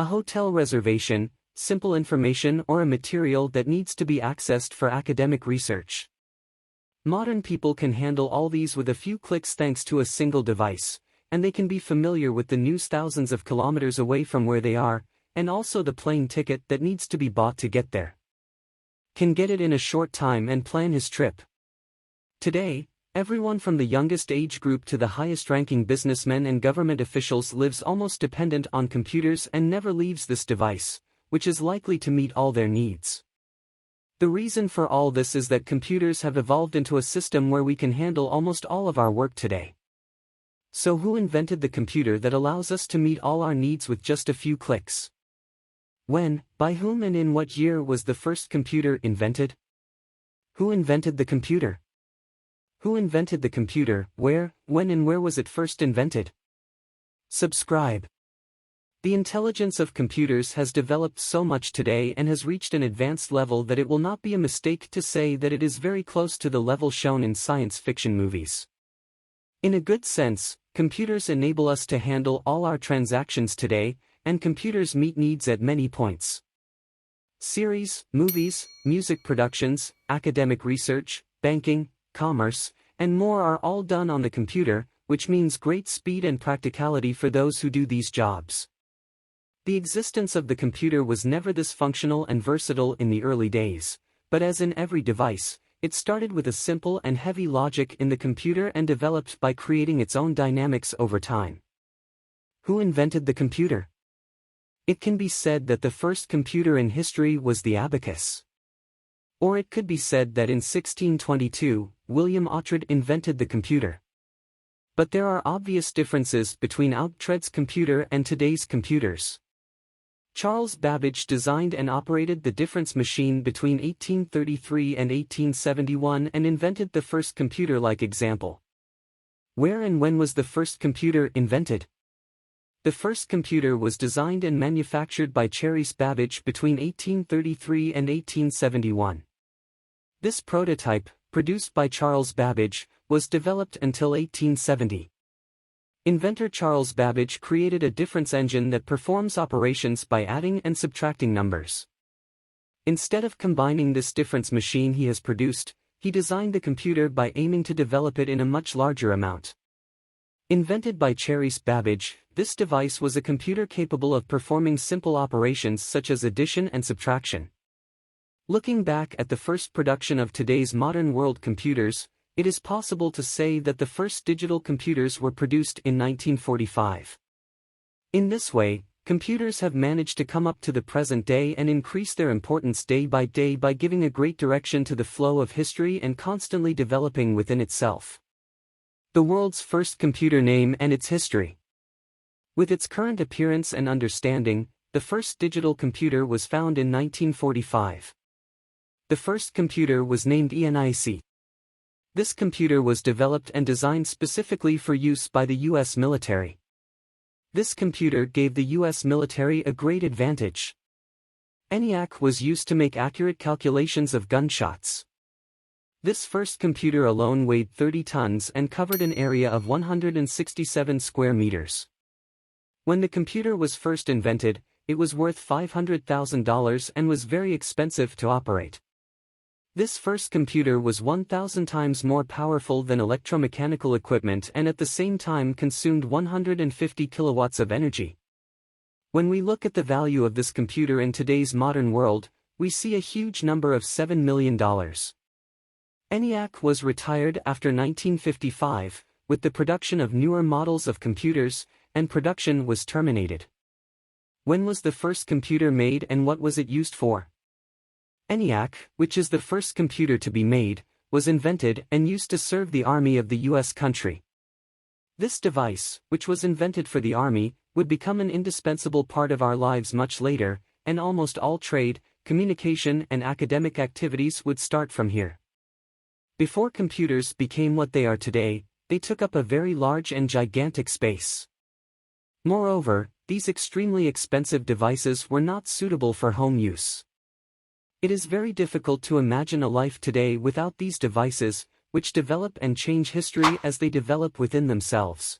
a hotel reservation, simple information, or a material that needs to be accessed for academic research. Modern people can handle all these with a few clicks thanks to a single device, and they can be familiar with the news thousands of kilometers away from where they are, and also the plane ticket that needs to be bought to get there. Can get it in a short time and plan his trip. Today, everyone from the youngest age group to the highest-ranking businessmen and government officials lives almost dependent on computers and never leaves this device, which is likely to meet all their needs. The reason for all this is that computers have evolved into a system where we can handle almost all of our work today. So who invented the computer that allows us to meet all our needs with just a few clicks? When, by whom, and in what year was the first computer invented? Who invented the computer? Who invented the computer, where, when, and where was it first invented? Subscribe. The intelligence of computers has developed so much today and has reached an advanced level that it will not be a mistake to say that it is very close to the level shown in science fiction movies. In a good sense, computers enable us to handle all our transactions today, and computers meet needs at many points. Series, movies, music productions, academic research, banking, commerce, and more are all done on the computer, which means great speed and practicality for those who do these jobs. The existence of the computer was never this functional and versatile in the early days, but as in every device, it started with a simple and heavy logic in the computer and developed by creating its own dynamics over time. Who invented the computer? It can be said that the first computer in history was the abacus. Or it could be said that in 1622, William Oughtred invented the computer. But there are obvious differences between Oughtred's computer and today's computers. Charles Babbage designed and operated the difference machine between 1833 and 1871 and invented the first computer-like example. Where and when was the first computer invented? The first computer was designed and manufactured by Charles Babbage between 1833 and 1871. This prototype, produced by Charles Babbage, was developed until 1870. Inventor Charles Babbage created a difference engine that performs operations by adding and subtracting numbers. Instead of combining this difference machine he has produced, he designed the computer by aiming to develop it in a much larger amount. Invented by Charles Babbage, this device was a computer capable of performing simple operations such as addition and subtraction. Looking back at the first production of today's modern world computers, it is possible to say that the first digital computers were produced in 1945. In this way, computers have managed to come up to the present day and increase their importance day by day by giving a great direction to the flow of history and constantly developing within itself. The world's first computer name and its history. With its current appearance and understanding, the first digital computer was found in 1945. The first computer was named ENIAC. This computer was developed and designed specifically for use by the U.S. military. This computer gave the U.S. military a great advantage. ENIAC was used to make accurate calculations of gunshots. This first computer alone weighed 30 tons and covered an area of 167 square meters. When the computer was first invented, it was worth $500,000 and was very expensive to operate. This first computer was 1,000 times more powerful than electromechanical equipment and at the same time consumed 150 kilowatts of energy. When we look at the value of this computer in today's modern world, we see a huge number of $7 million. ENIAC was retired after 1955, with the production of newer models of computers, and production was terminated. When was the first computer made and what was it used for? ENIAC, which is the first computer to be made, was invented and used to serve the Army of the U.S. country. This device, which was invented for the Army, would become an indispensable part of our lives much later, and almost all trade, communication and academic activities would start from here. Before computers became what they are today, they took up a very large and gigantic space. Moreover, these extremely expensive devices were not suitable for home use. It is very difficult to imagine a life today without these devices, which develop and change history as they develop within themselves.